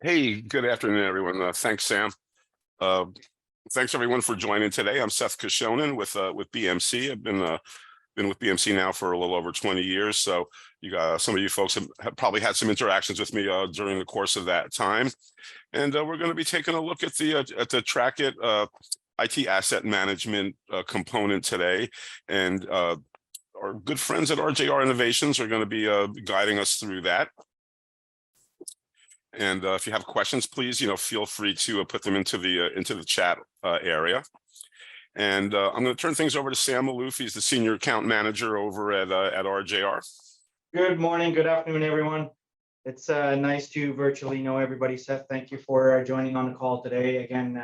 Hey, good afternoon, everyone. Thanks, Sam. Uh, Thanks everyone for joining today. I'm Seth Kishonen with BMC. I've been with BMC now for a little over 20 years. So you got some of you folks have probably had some interactions with me during the course of that time. And we're going to be taking a look at the Trackit IT asset management component today. And our good friends at RJR Innovations are going to be guiding us through that. And if you have questions, please, feel free to put them into the chat area. And I'm going to turn things over to Sam Malouf. He's the Senior Account Manager over at RJR. Good morning, good afternoon, everyone. It's nice to virtually know everybody. Seth, thank you for joining on the call today. Again,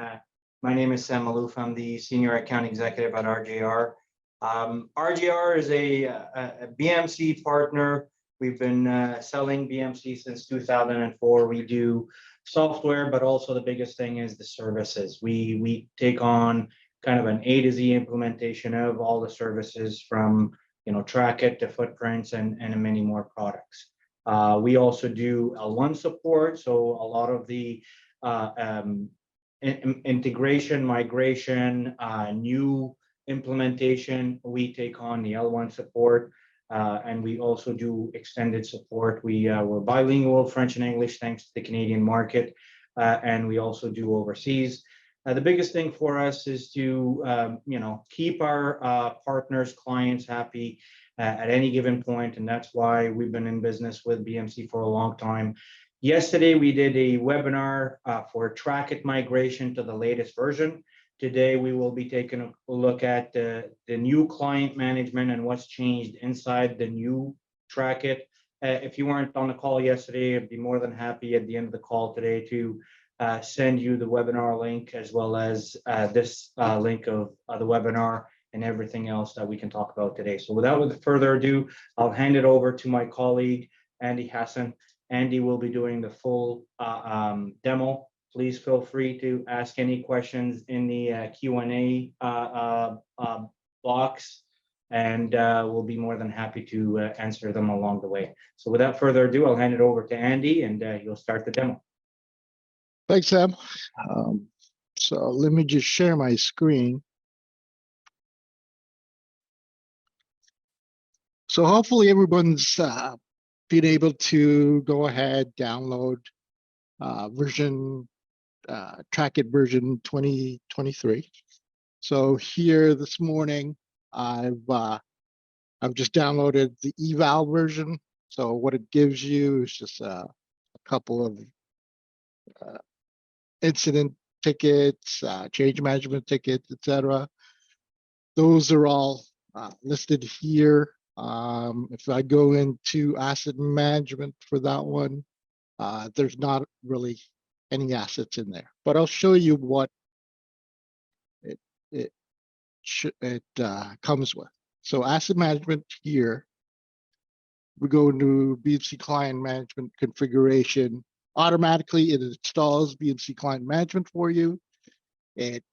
my name is Sam Malouf. I'm the Senior Account Executive at RJR. RJR is a BMC partner. We've been selling BMC since 2004. We do software, but also the biggest thing is the services. We take on kind of an A to Z implementation of all the services from Trackit to footprints and many more products. We also do L1 support, so a lot of the integration, migration, new implementation, we take on the L1 support. And we also do extended support. We're bilingual, French and English, thanks to the Canadian market, and we also do overseas. The biggest thing for us is to keep our partners, clients happy at any given point, and that's why we've been in business with BMC for a long time. Yesterday, we did a webinar for Trackit migration to the latest version. Today, we will be taking a look at the new client management and what's changed inside the new Trackit. If you weren't on the call yesterday, I'd be more than happy at the end of the call today to send you the webinar link, as well as this link of the webinar and everything else that we can talk about today. So without further ado, I'll hand it over to my colleague, Andy Hassan. Andy will be doing the full demo. Please feel free to ask any questions in the Q&A box, and we'll be more than happy to answer them along the way. So without further ado, I'll hand it over to Andy, and he'll start the demo. Thanks, Sam. So let me just share my screen. So hopefully everyone's been able to go ahead, download Trackit version 2023. So here this morning, I've just downloaded the eval version. So what it gives you is just a couple of incident tickets, change management tickets, etc. Those are all listed here. If I go into asset management for that one, there's not really any assets in there, but I'll show you what it comes with. So asset management here, we go into BMC Client Management configuration. Automatically, it installs BMC Client Management for you. It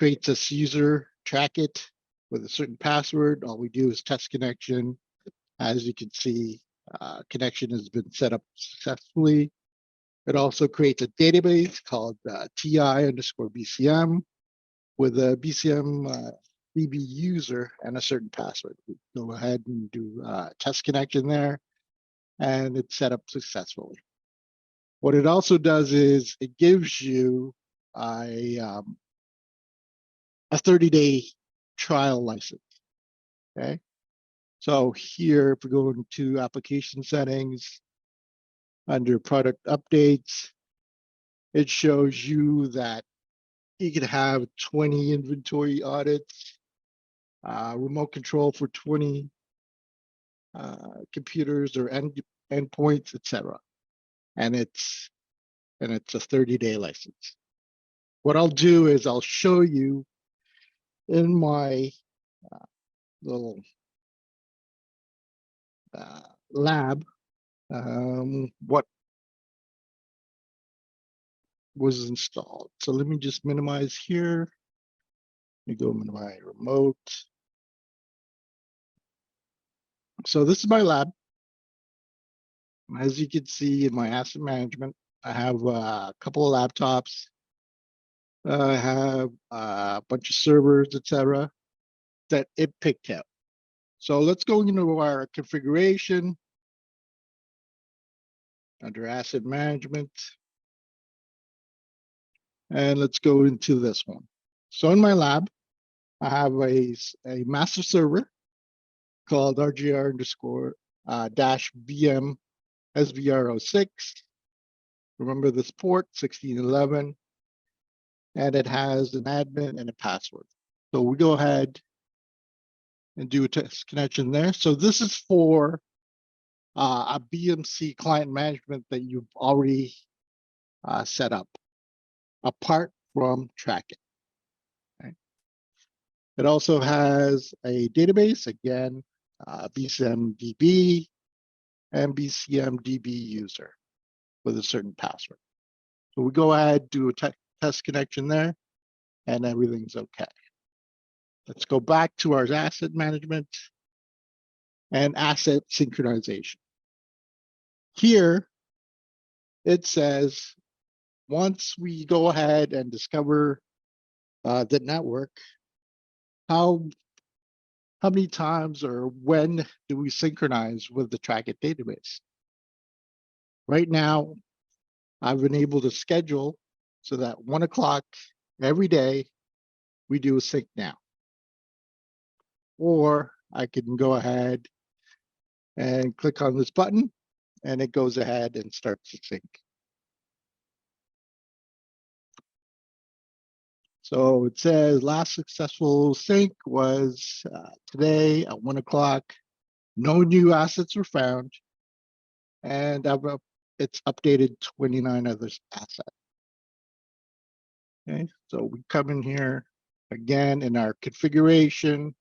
creates a user Trackit with a certain password. All we do is test connection. As you can see, connection has been set up successfully. It also creates a database called TI_BCM with a BCM DB user and a certain password. We go ahead and do test connection there, and it's set up successfully. What it also does is it gives you a 30-day trial license. Okay, so here, if we go into application settings, under product updates, it shows you that you can have 20 inventory audits, remote control for 20 computers or endpoints, etc. And it's a 30-day license. What I'll do is I'll show you in my little lab what was installed. So let me just minimize here. Let me go into my remote. So this is my lab. As you can see in my asset management, I have a couple of laptops. I have a bunch of servers, etc., that it picked out. So let's go into our configuration under asset management. And let's go into this one. So in my lab, I have a master server called RGR underscore dash VM SVR06. Remember this port 1611, and it has an admin and a password. So we go ahead and do a test connection there. So this is for a BMC client management that you've already set up, apart from tracking. Okay. It also has a database, again, BCMDB and BCMDB user with a certain password. So we go ahead, do a test connection there, and everything's okay. Let's go back to our asset management and asset synchronization. Here, it says, once we go ahead and discover the network, how many times or when do we synchronize with the Trackit database? Right now, I've been able to schedule so that 1 o'clock every day, we do a sync now. Or I can go ahead and click on this button, and it goes ahead and starts to sync. So it says last successful sync was today at 1 o'clock. No new assets were found, and it's updated 29 other assets. Okay, so we come in here again in our configuration,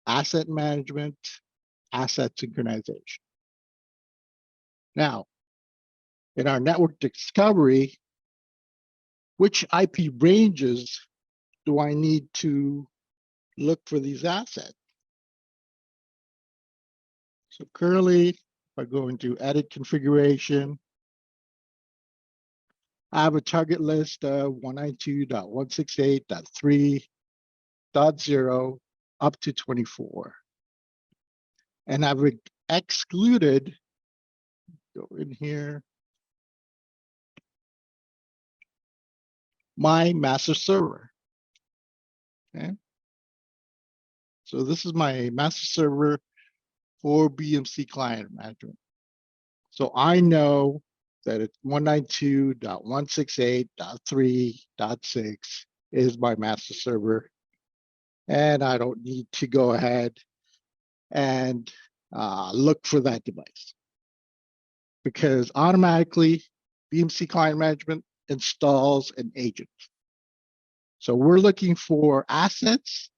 asset management, asset synchronization. Now, in our network discovery, which IP ranges do I need to look for these assets? So currently, if I go into edit configuration, I have a target list of 192.168.3.0 up to 24. And I've excluded, go in here, my master server. Okay. So this is my master server for BMC Client Management. So I know that it's 192.168.3.6 is my master server. And I don't need to go ahead and look for that device, because automatically BMC Client Management installs an agent. So we're looking for assets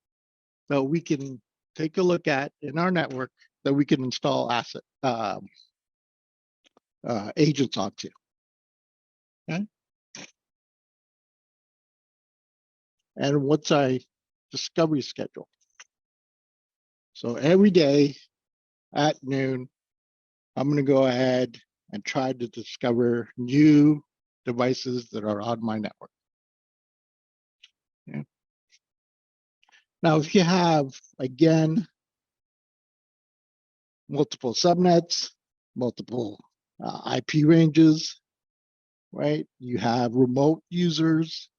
that we can take a look at in our network that we can install agents onto. Okay. And what's our discovery schedule? So every day at noon, I'm going to go ahead and try to discover new devices that are on my network. Okay. Now, if you have, again, multiple subnets, multiple IP ranges, right? You have remote users.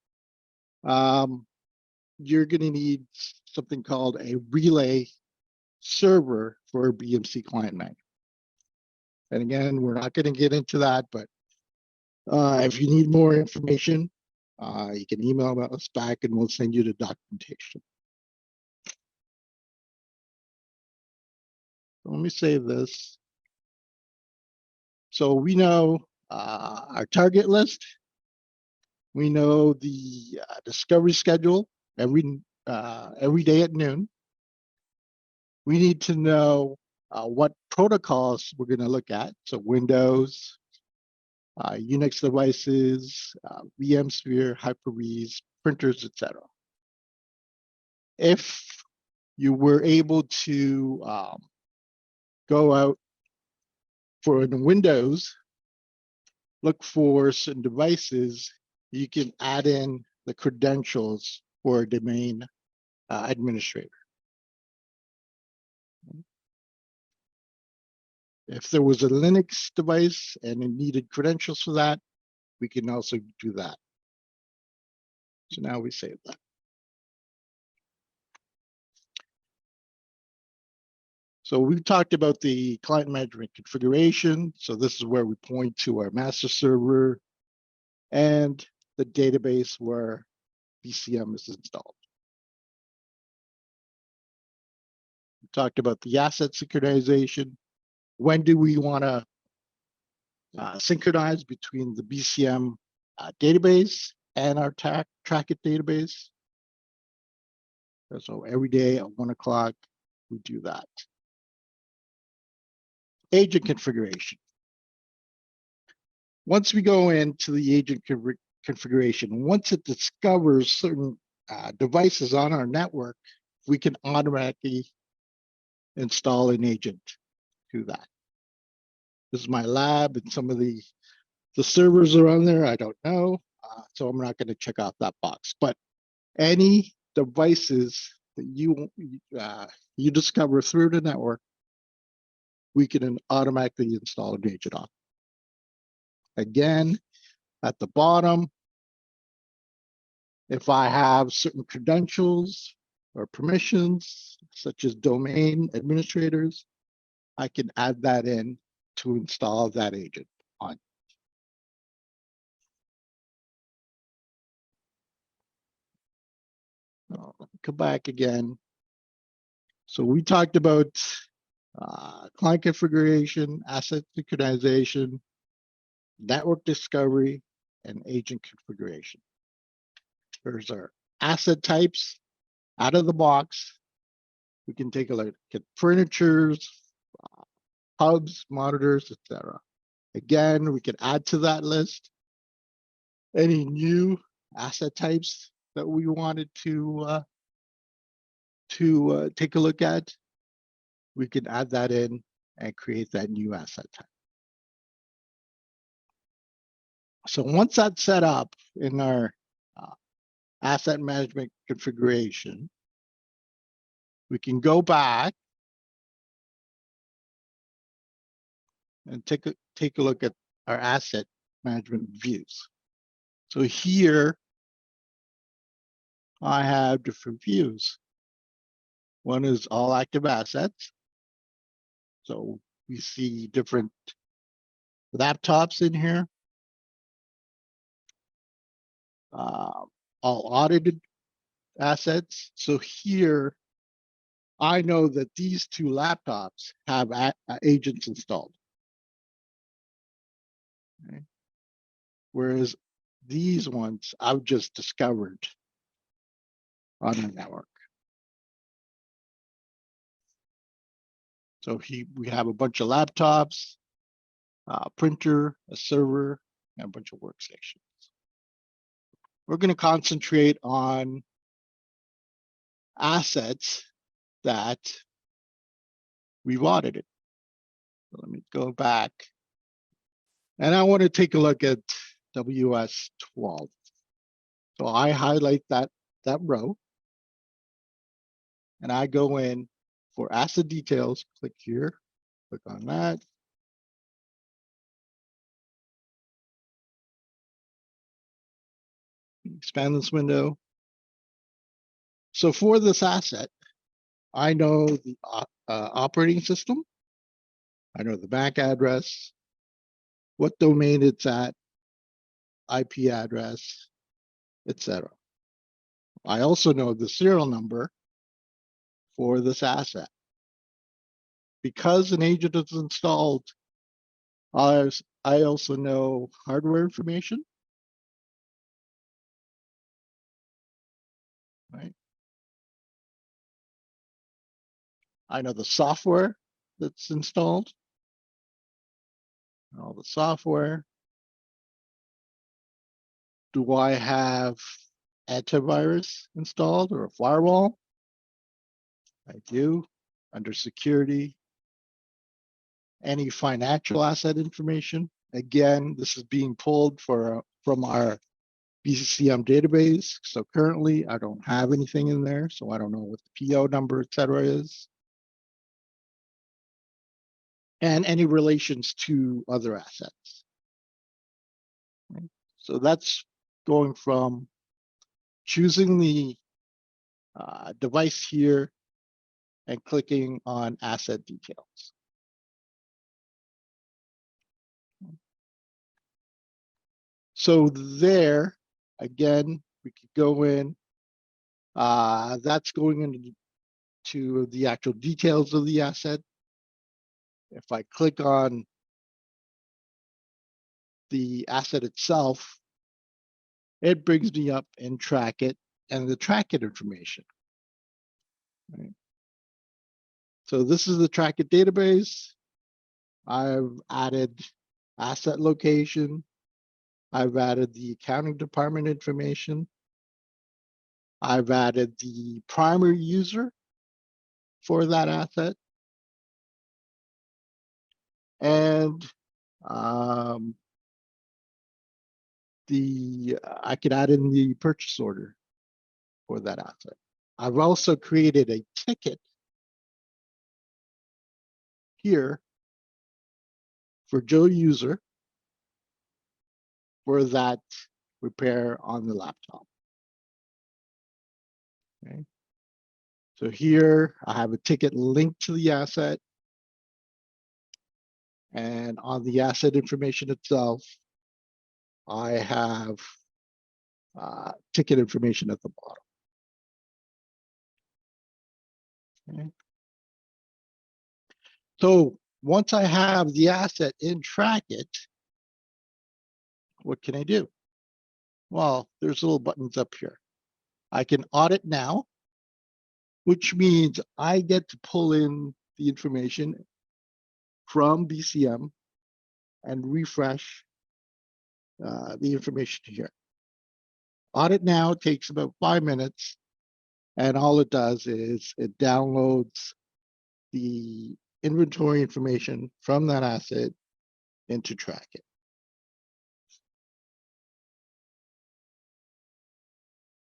You're going to need something called a relay server for BMC Client Management. And again, we're not going to get into that, but if you need more information, you can email us back and we'll send you the documentation. Let me save this. So we know our target list. We know the discovery schedule every day at noon. We need to know what protocols we're going to look at. So Windows, Unix devices, VMsphere, Hyper-Vs, printers, etc. If you were able to go out for the Windows, look for certain devices, you can add in the credentials for a domain administrator. If there was a Linux device and it needed credentials for that, we can also do that. So now we save that. So we've talked about the client management configuration. So this is where we point to our master server and the database where BCM is installed. We talked about the asset synchronization. When do we want to synchronize between the BCM database and our Trackit database? So every day at 1 o'clock, we do that. Agent configuration. Once we go into the agent configuration, once it discovers certain devices on our network, we can automatically install an agent to that. This is my lab, and some of the servers are on there. I don't know, so I'm not going to check off that box. But any devices that you discover through the network, we can automatically install an agent on. Again, at the bottom, if I have certain credentials or permissions, such as domain administrators, I can add that in to install that agent on. Come back again. So we talked about client configuration, asset synchronization, network discovery, and agent configuration. There's our asset types out of the box. We can take a look at furnitures, hubs, monitors, etc. Again, we can add to that list any new asset types that we wanted to take a look at. We can add that in and create that new asset type. So once that's set up in our asset management configuration, we can go back and take a look at our asset management views. So here I have different views. One is all active assets. So we see different laptops in here. All audited assets. So here, I know that these two laptops have agents installed. Okay. Whereas these ones I've just discovered on the network. So we have a bunch of laptops, a printer, a server, and a bunch of workstations. We're going to concentrate on assets that we've audited. So let me go back. And I want to take a look at WS12. So I highlight that row. And I go in for asset details, click here, click on that. Expand this window. So for this asset, I know the operating system. I know the MAC address, what domain it's at, IP address, etc. I also know the serial number for this asset. Because an agent is installed, I also know hardware information. Right. I know the software that's installed. All the software. Do I have antivirus installed or a firewall? I do. Under security, any financial asset information, Again, this is being pulled from our BCM database. So currently I don't have anything in there, so I don't know what the PO number, et cetera, is. And any relations to other assets. Right? So that's going from choosing the device here and clicking on asset details. So there, again, we could go in. That's going into the actual details of the asset. If I click on the asset itself, it brings me up and track it and the track it information. Right? So this is the track it database. I've added asset location. I've added the accounting department information. I've added the primary user for that asset. And I could add in the purchase order for that asset. I've also created a ticket here for Joe user for that repair on the laptop. Okay. So here I have a ticket linked to the asset, and on the asset information itself, I have ticket information at the bottom. Okay. So once I have the asset in track it, what can I do? Well, there's little buttons up here. I can audit now, which means I get to pull in the information from BCM and refresh the information here. Audit now takes about 5 minutes, and all it does is it downloads the inventory information from that asset into track it.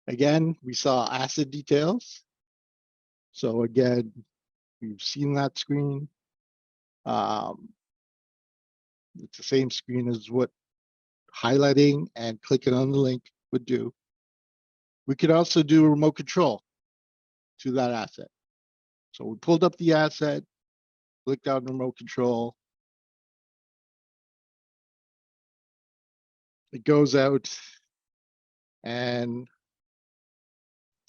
Again, we saw asset details. So again, we've seen that screen. It's the same screen as what highlighting and clicking on the link would do. We could also do a remote control to that asset. So we pulled up the asset, clicked on remote control. It goes out, and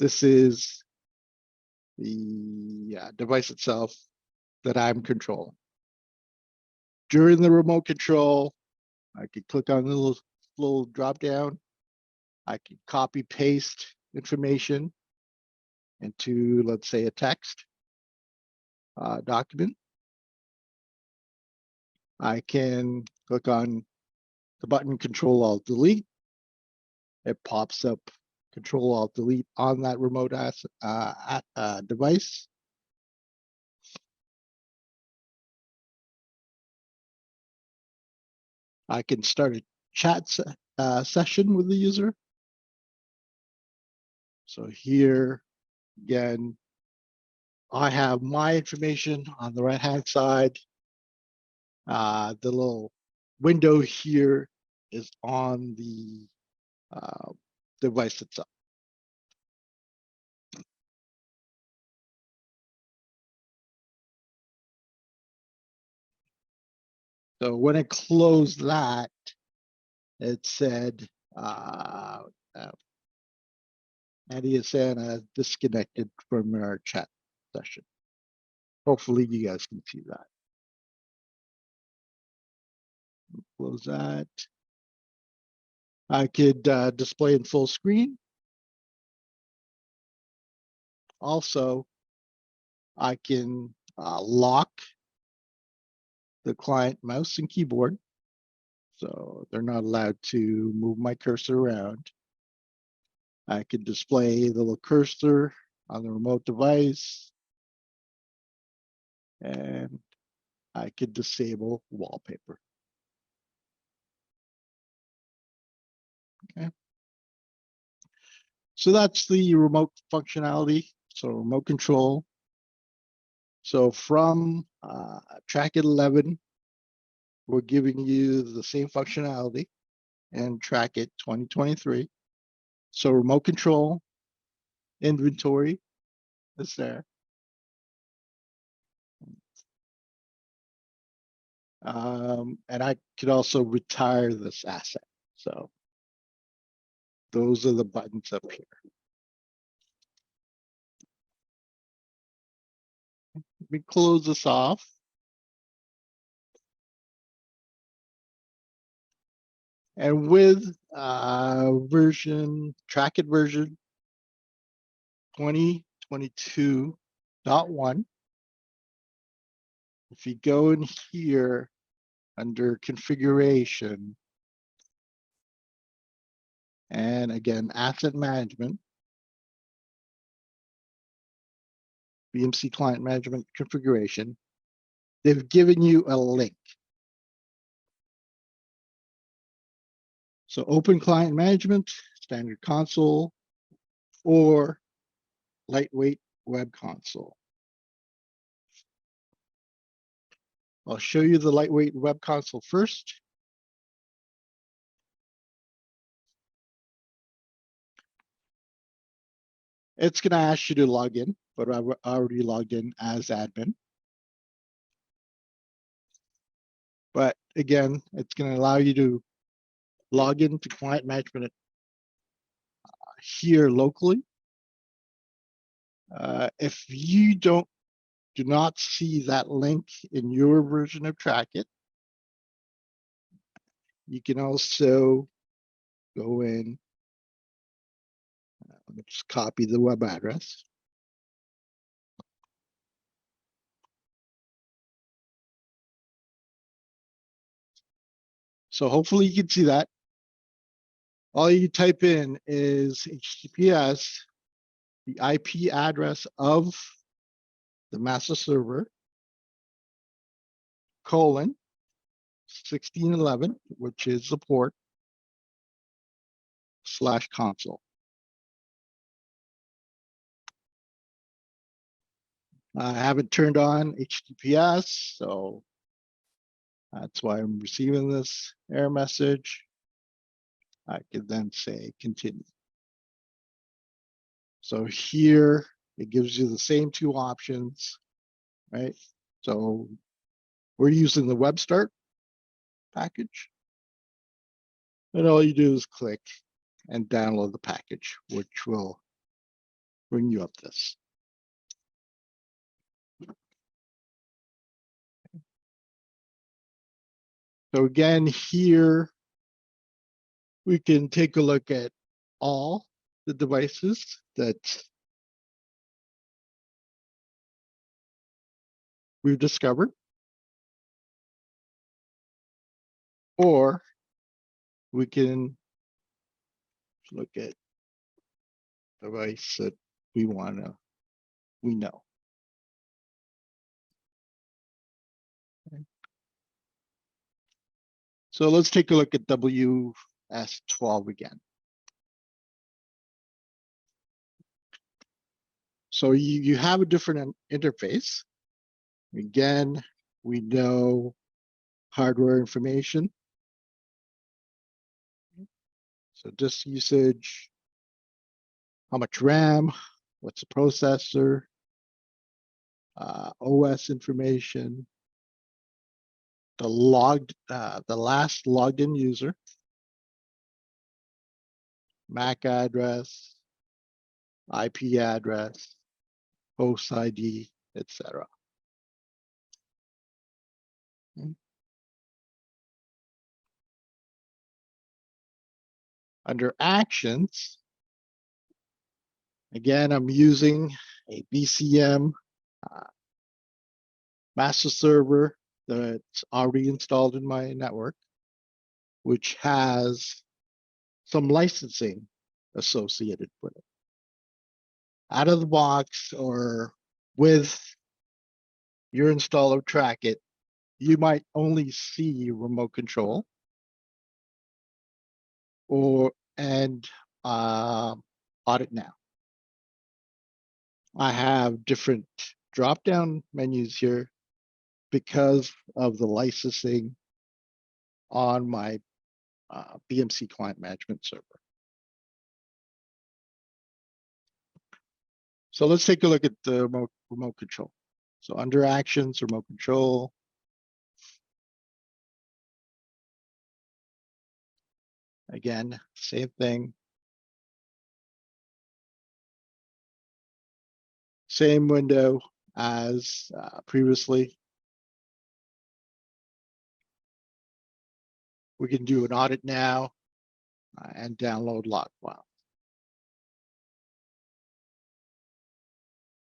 this is the device itself that I'm controlling. During the remote control, I could click on the little drop down. I could copy paste information into, let's say, a text document. I can click on the button Control Alt Delete. It pops up Control Alt Delete on that remote device. I can start a chat session with the user. So here, again, I have my information on the right-hand side. The little window here is on the device itself. So when I closed that, it said Andy and Santa disconnected from our chat session. Hopefully you guys can see that. Close that. I could display in full screen. Also, I can lock the client mouse and keyboard, so they're not allowed to move my cursor around. I could display the little cursor on the remote device, and I could disable wallpaper. So that's the remote functionality. So remote control. So from track 11, we're giving you the same functionality and track it 2023. So remote control, inventory is there. And I could also retire this asset. So those are the buttons up here. Let me close this off. And with track it version 2022.1, if you go in here under configuration, and again, asset management, BMC Client Management configuration, they've given you a link. So open client management, standard console, or lightweight web console. I'll show you the lightweight web console first. It's going to ask you to log in, but I've already logged in as admin. But again, it's going to allow you to log into client management here locally. If you do not see that link in your version of Trackit, you can also go in. Let me just copy the web address. So hopefully you can see that. All you type in is HTTPS, the IP address of the master server, colon, 1611, which is the port, /console. I haven't turned on HTTPS, so that's why I'm receiving this error message. I could then say continue. So here it gives you the same two options, right? So we're using the web start package. And all you do is click and download the package, which will bring you up this. So again, here we can take a look at all the devices that we've discovered, or we can look at device that we know. Okay. So let's take a look at WS12 again. So you have a different interface. Again, we know hardware information. So disk usage, how much RAM, what's the processor, OS information, the last logged in user, MAC address, IP address, host ID, etc. Under actions, again, I'm using a BCM master server that's already installed in my network, which has some licensing associated with it. Out of the box or with your installer Trackit, you might only see remote control and Audit Now. I have different drop-down menus here because of the licensing on my BMC Client Management server. So let's take a look at the remote control. So under Actions, Remote Control. Again, same thing. Same window as previously. We can do an audit now and download log file.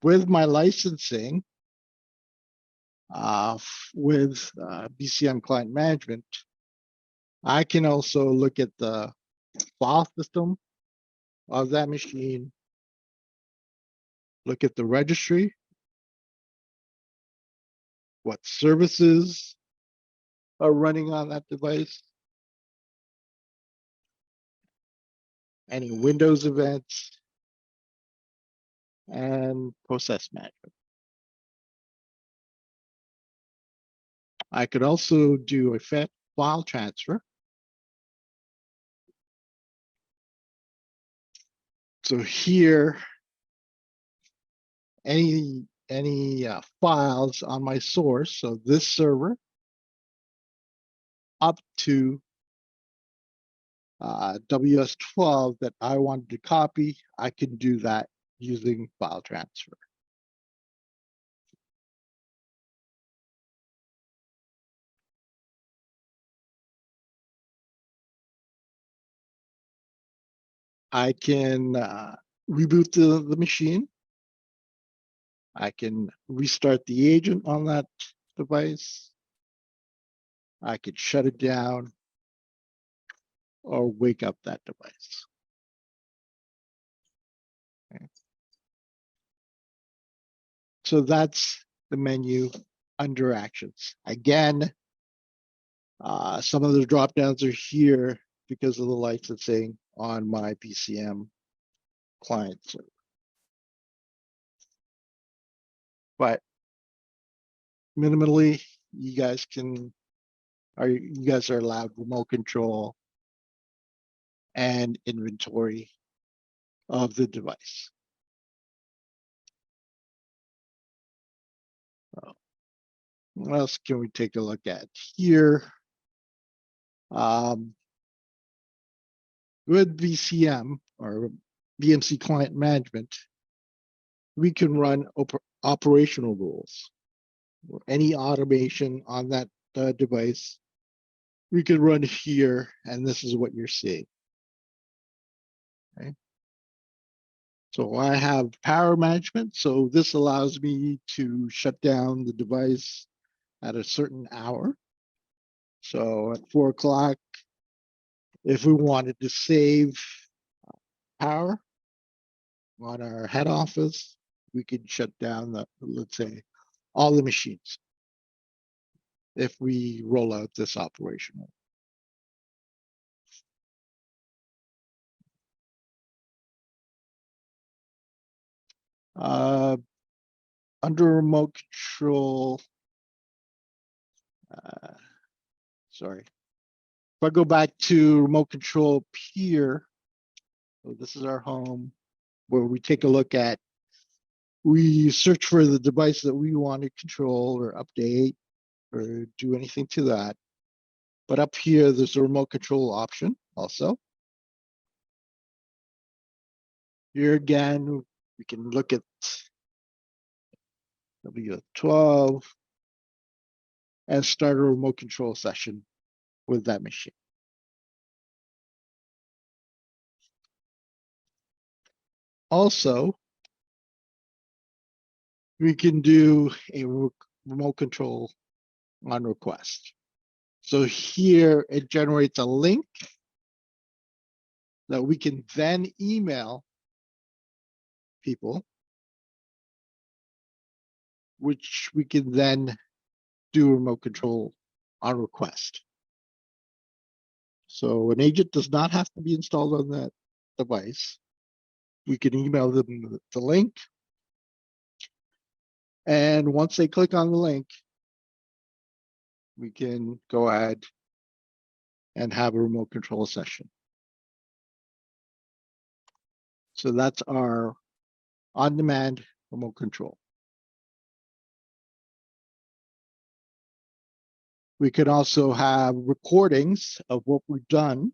With my licensing, with BCM Client Management, I can also look at the file system of that machine, look at the registry, what services are running on that device, any Windows events, and process management. I could also do a file transfer. So here, any files on my source, so this server up to WS12 that I wanted to copy, I can do that using file transfer. I can reboot the machine. I can restart the agent on that device. I could shut it down or wake up that device. Okay. So that's the menu under Actions. Again, some of the drop downs are here because of the licensing on my BCM client server. But minimally, you guys are allowed remote control and inventory of the device. What else can we take a look at here? With BCM or BMC Client Management, we can run operational rules. Any automation on that device, we can run here, and this is what you're seeing. Okay. So I have power management. So this allows me to shut down the device at a certain hour. So at 4 o'clock, if we wanted to save power on our head office, we could shut down let's say, all the machines if we roll out this operational. Under remote control, sorry. If I go back to remote control here, so this is our home, where we take a look at, we search for the device that we want to control or update or do anything to that. But up here, there's a remote control option also. Here again, we can look at W12 and start a remote control session with that machine. Also, we can do a remote control on request. So here it generates a link that we can then email people, which we can then do remote control on request. So an agent does not have to be installed on that device, we can email them the link. And once they click on the link, we can go ahead and have a remote control session. So that's our on-demand remote control. We could also have recordings of what we've done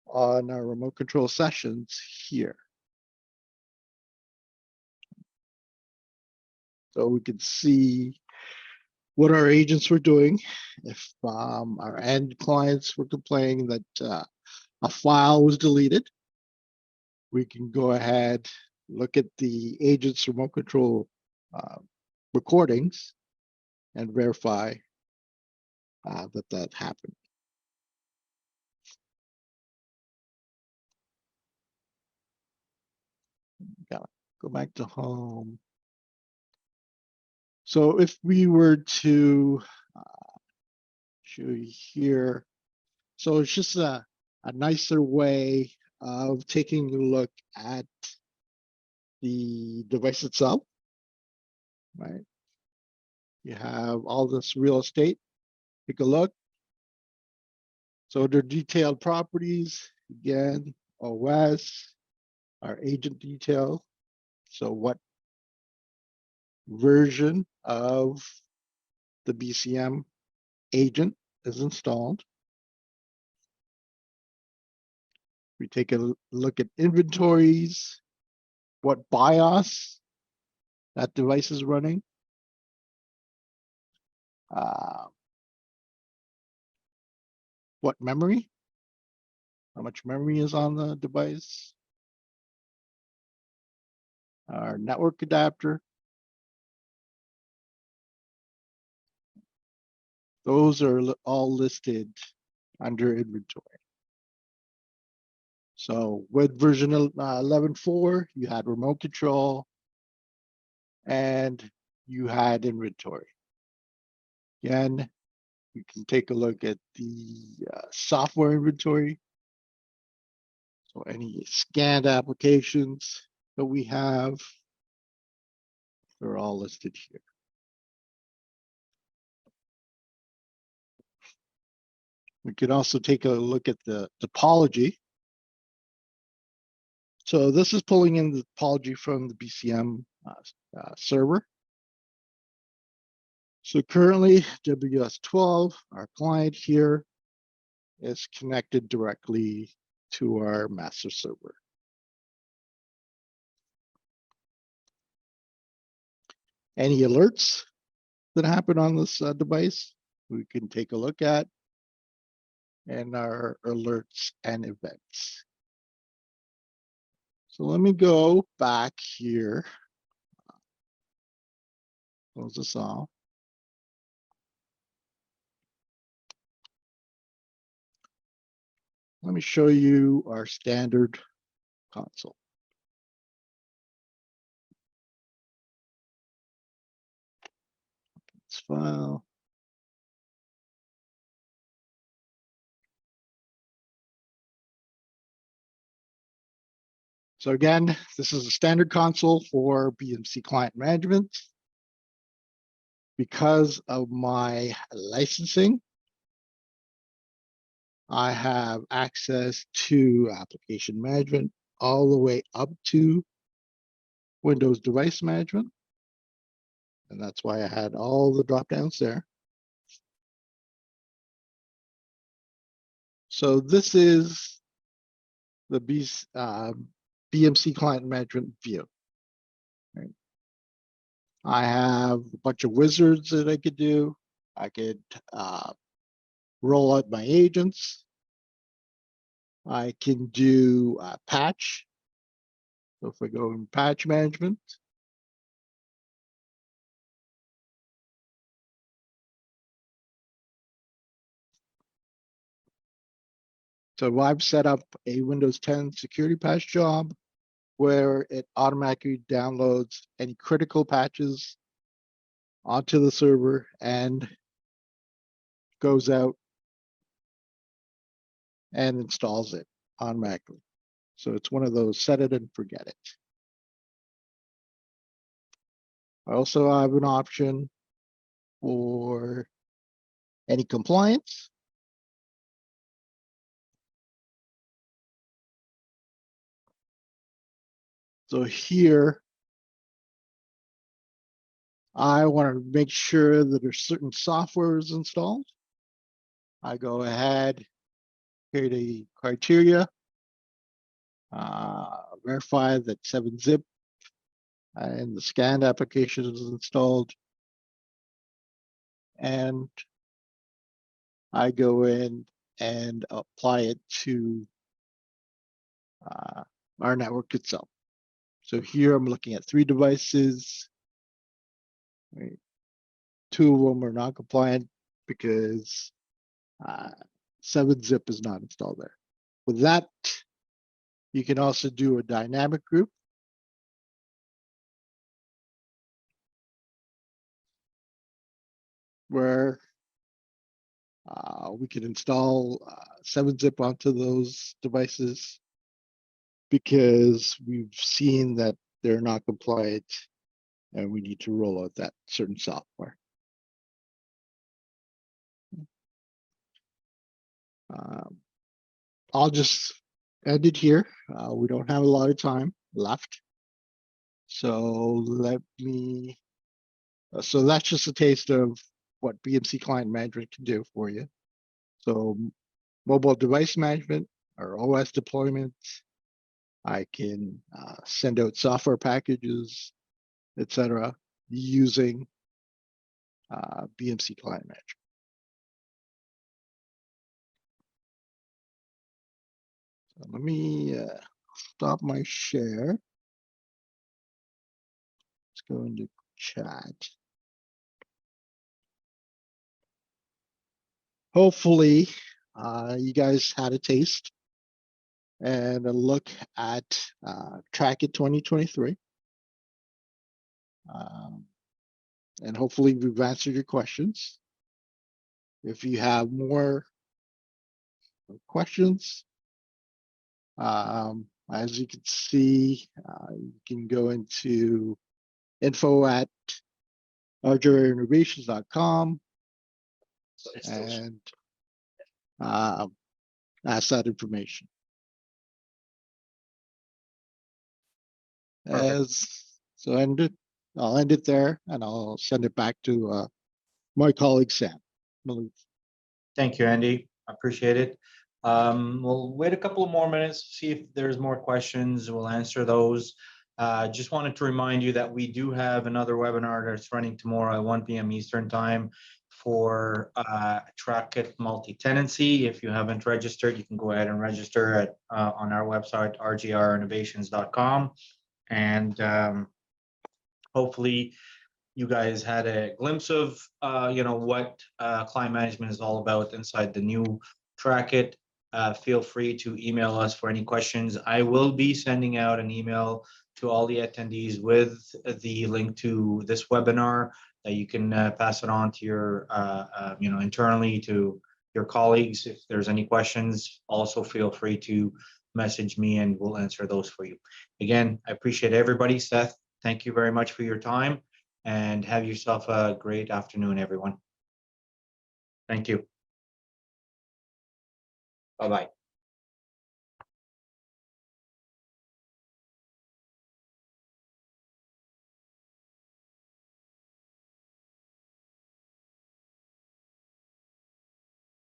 on our remote control sessions here. So we can see what our agents were doing. If our end clients were complaining that a file was deleted, we can go ahead, look at the agent's remote control recordings and verify that happened. Gotta go back to home. So if we were to show you here, so it's just a nicer way of taking a look at the device itself, right? You have all this real estate. Take a look. So under detailed properties, again, OS, our agent detail. So what version of the BCM agent is installed. We take a look at inventories, what BIOS that device is running. What memory, how much memory is on the device. Our network adapter. Those are all listed under inventory. So with version 11.4, you had remote control and you had inventory. Again, you can take a look at the software inventory. So any scanned applications that we have, they're all listed here. We could also take a look at the topology. So this is pulling in the topology from the BCM server. So currently WS12, our client here, is connected directly to our master server. Any alerts that happen on this device, we can take a look at in our alerts and events. So let me go back here. Close this off. Let me show you our standard console. This file. So again, this is a standard console for BMC Client Management. Because of my licensing, I have access to application management all the way up to Windows device management. And that's why I had all the drop downs there. So this is the BMC Client Management view. Right? I have a bunch of wizards that I could do. I could roll out my agents. I can do patch. So if I go in patch management, so I've set up a Windows 10 security patch job where it automatically downloads any critical patches onto the server and goes out and installs it automatically. So it's one of those set it and forget it. I also have an option for any compliance. So here, I want to make sure that there's certain software is installed. I go ahead, create a criteria, verify that 7-zip and the scanned application is installed. And I go in and apply it to our network itself. So here I'm looking at 3 devices. Right. 2 of them are not compliant because 7-zip is not installed there. With that, you can also do a dynamic group. Where we can install 7-zip onto those devices because we've seen that they're not compliant and we need to roll out that certain software. I'll just end it here. We don't have a lot of time left. So so that's just a taste of what BMC Client Management can do for you. So mobile device management or OS deployment, I can send out software packages, etc., using BMC Client Management. So let me stop my share. Let's go into chat. Hopefully, you guys had a taste and a look at Track It 2023. And hopefully we've answered your questions. If you have more questions, as you can see, you can go into info@rjinnovations.com and ask that information. So I'll end it there and I'll send it back to my colleague Sam. Thank you, Andy. I appreciate it. We'll wait a couple of more minutes, see if there's more questions. We'll answer those. Just wanted to remind you that we do have another webinar that's running tomorrow at 1 p.m. Eastern time for Track It multi-tenancy. If you haven't registered, you can go ahead and register at on our website, rjrinnovations.com. And hopefully you guys had a glimpse of what client management is all about inside the new Track It. Feel free to email us for any questions. I will be sending out an email to all the attendees with the link to this webinar that you can pass it on to your internally to your colleagues. If there's any questions, also feel free to message me and we'll answer those for you. Again, I appreciate everybody. Seth, thank you very much for your time. And have yourself a great afternoon, everyone. Thank you. Bye-bye.